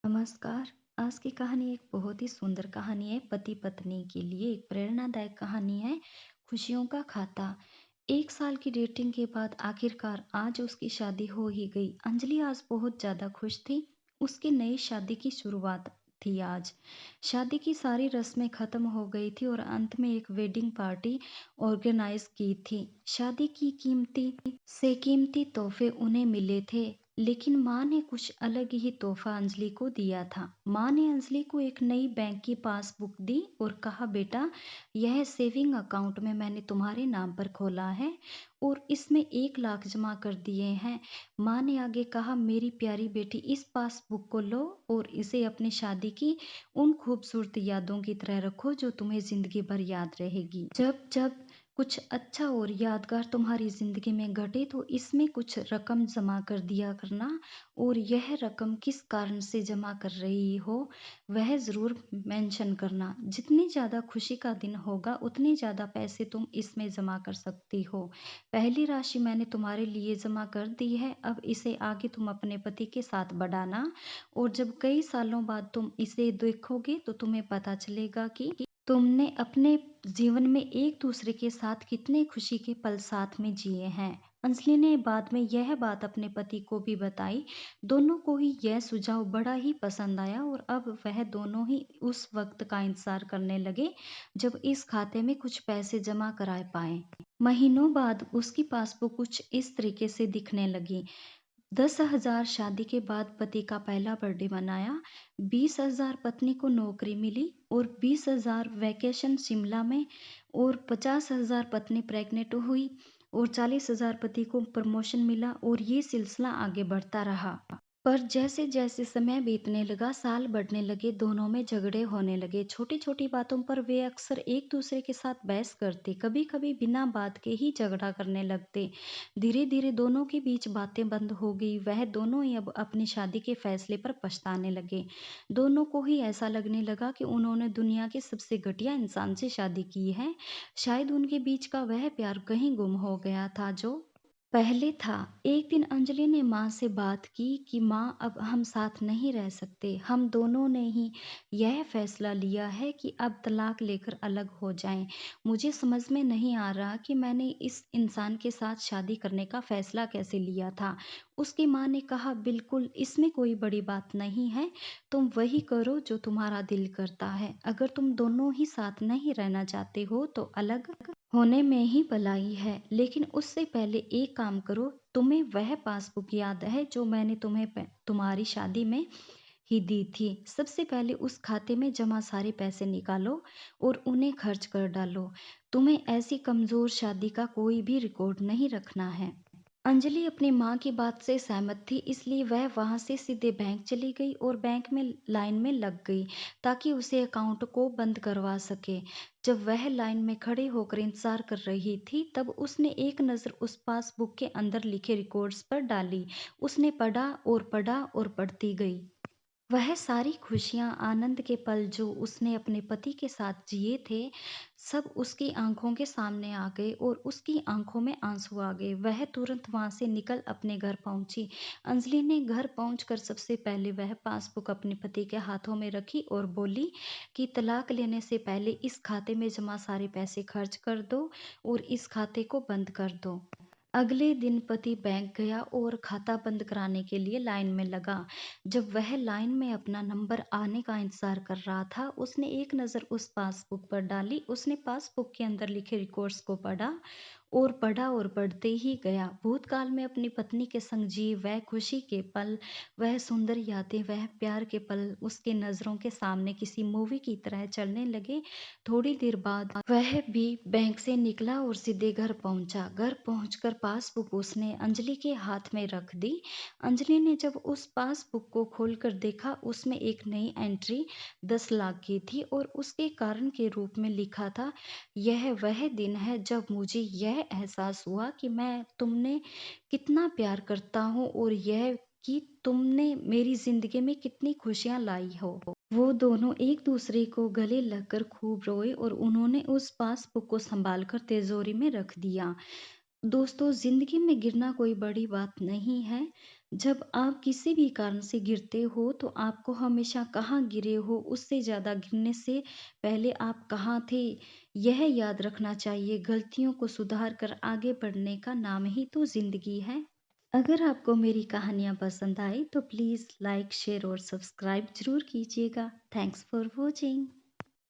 नमस्कार। आज की कहानी एक बहुत ही सुंदर कहानी है। पति पत्नी के लिए एक प्रेरणादायक कहानी है। खुशियों का खाता। 1 साल की डेटिंग के बाद आखिरकार आज उसकी शादी हो ही गई। अंजलि आज बहुत ज्यादा खुश थी। उसकी नई शादी की शुरुआत थी आज। शादी की सारी रस्में खत्म हो गई थी और अंत में एक वेडिंग पार्टी ऑर्गेनाइज की थी। शादी की कीमती तोहफे उन्हें मिले थे, लेकिन माँ ने कुछ अलग ही तोहफा अंजलि को दिया था। माँ ने अंजलि को एक नई बैंक की पासबुक दी और कहा, बेटा, यह सेविंग अकाउंट में मैंने तुम्हारे नाम पर खोला है और इसमें 1 लाख जमा कर दिए हैं। माँ ने आगे कहा, मेरी प्यारी बेटी, इस पासबुक को लो और इसे अपनी शादी की उन खूबसूरत यादों की तरह रखो जो तुम्हें जिंदगी भर याद रहेगी। जब जब कुछ अच्छा और यादगार तुम्हारी ज़िंदगी में घटे तो इसमें कुछ रकम जमा कर दिया करना, और यह रकम किस कारण से जमा कर रही हो वह ज़रूर मेंशन करना। जितनी ज़्यादा खुशी का दिन होगा उतने ज़्यादा पैसे तुम इसमें जमा कर सकती हो। पहली राशि मैंने तुम्हारे लिए जमा कर दी है, अब इसे आगे तुम अपने पति के साथ बढ़ाना, और जब कई सालों बाद तुम इसे देखोगे तो तुम्हें पता चलेगा कि तुमने अपने जीवन में एक दूसरे के साथ कितने खुशी के पल साथ में जिए हैं। अंजलि ने बाद में यह बात अपने पति को भी बताई। दोनों को ही यह सुझाव बड़ा ही पसंद आया और अब वह दोनों ही उस वक्त का इंतजार करने लगे जब इस खाते में कुछ पैसे जमा कराए पाए। महीनों बाद उसकी पासबुक कुछ इस तरीके से दिखने लगी। 10,000 शादी के बाद पति का पहला बर्थडे मनाया, 20,000 पत्नी को नौकरी मिली और 20,000 वैकेशन शिमला में, और 50,000 पत्नी प्रेग्नेंट हुई और 40,000 पति को प्रमोशन मिला, और ये सिलसिला आगे बढ़ता रहा। पर जैसे जैसे समय बीतने लगा, साल बढ़ने लगे, दोनों में झगड़े होने लगे। छोटी छोटी बातों पर वे अक्सर एक दूसरे के साथ बहस करते, कभी कभी बिना बात के ही झगड़ा करने लगते। धीरे धीरे दोनों के बीच बातें बंद हो गई। वह दोनों ही अब अपनी शादी के फैसले पर पछताने लगे। दोनों को ही ऐसा लगने लगा कि उन्होंने दुनिया के सबसे घटिया इंसान से शादी की है। शायद उनके बीच का वह प्यार कहीं गुम हो गया था जो पहले था। एक दिन अंजलि ने माँ से बात की कि माँ, अब हम साथ नहीं रह सकते। हम दोनों ने ही यह फैसला लिया है कि अब तलाक लेकर अलग हो जाएं। मुझे समझ में नहीं आ रहा कि मैंने इस इंसान के साथ शादी करने का फैसला कैसे लिया था। उसकी माँ ने कहा, बिल्कुल, इसमें कोई बड़ी बात नहीं है। तुम वही करो जो तुम्हारा दिल करता है। अगर तुम दोनों ही साथ नहीं रहना चाहते हो तो अलग होने में ही भलाई है, लेकिन उससे पहले एक काम करो। तुम्हें वह पासबुक याद है जो मैंने तुम्हें तुम्हारी शादी में ही दी थी? सबसे पहले उस खाते में जमा सारे पैसे निकालो और उन्हें खर्च कर डालो। तुम्हें ऐसी कमजोर शादी का कोई भी रिकॉर्ड नहीं रखना है। अंजलि अपनी माँ की बात से सहमत थी, इसलिए वह वहां से सीधे बैंक चली गई और बैंक में लाइन में लग गई ताकि उसे अकाउंट को बंद करवा सके। जब वह लाइन में खड़े होकर इंतजार कर रही थी, तब उसने एक नज़र उस पासबुक के अंदर लिखे रिकॉर्ड्स पर डाली। उसने पढ़ा और पढ़ती गई। वह सारी खुशियाँ, आनंद के पल जो उसने अपने पति के साथ जिए थे, सब उसकी आँखों के सामने आ गए और उसकी आँखों में आँसू आ गए। वह तुरंत वहाँ से निकल अपने घर पहुँची। अंजलि ने घर पहुँचकर सबसे पहले वह पासबुक अपने पति के हाथों में रखी और बोली कि तलाक लेने से पहले इस खाते में जमा सारे पैसे खर्च कर दो और इस खाते को बंद कर दो। अगले दिन पति बैंक गया और खाता बंद कराने के लिए लाइन में लगा। जब वह लाइन में अपना नंबर आने का इंतजार कर रहा था, उसने एक नज़र उस पासबुक पर डाली। उसने पासबुक के अंदर लिखे रिकॉर्ड्स को पढ़ा और पढ़ते ही गया। भूतकाल में अपनी पत्नी के संग जिए वह खुशी के पल, वह सुंदर यादें, वह प्यार के पल उसके नज़रों के सामने किसी मूवी की तरह चलने लगे। थोड़ी देर बाद वह भी बैंक से निकला और सीधे घर पहुंचा। घर पहुंचकर पासबुक उसने अंजलि के हाथ में रख दी। अंजलि ने जब उस पासबुक को खोलकर देखा, उसमें एक नई एंट्री 10 लाख की थी और उसके कारण के रूप में लिखा था, यह वह दिन है जब मुझे यह एहसास हुआ कि मैं तुमने कितना प्यार करता हूँ और यह कि तुमने मेरी जिंदगी में कितनी खुशियां लाई हो। वो दोनों एक दूसरे को गले लगकर खूब रोए और उन्होंने उस पासबुक को संभाल कर तिजोरी में रख दिया। दोस्तों, जिंदगी में गिरना कोई बड़ी बात नहीं है। जब आप किसी भी कारण से गिरते हो तो आपको हमेशा कहाँ गिरे हो उससे ज़्यादा गिरने से पहले आप कहाँ थे, यह याद रखना चाहिए। गलतियों को सुधार कर आगे बढ़ने का नाम ही तो ज़िंदगी है। अगर आपको मेरी कहानियाँ पसंद आई तो प्लीज़ लाइक, शेयर और सब्सक्राइब ज़रूर कीजिएगा। Thanks for watching.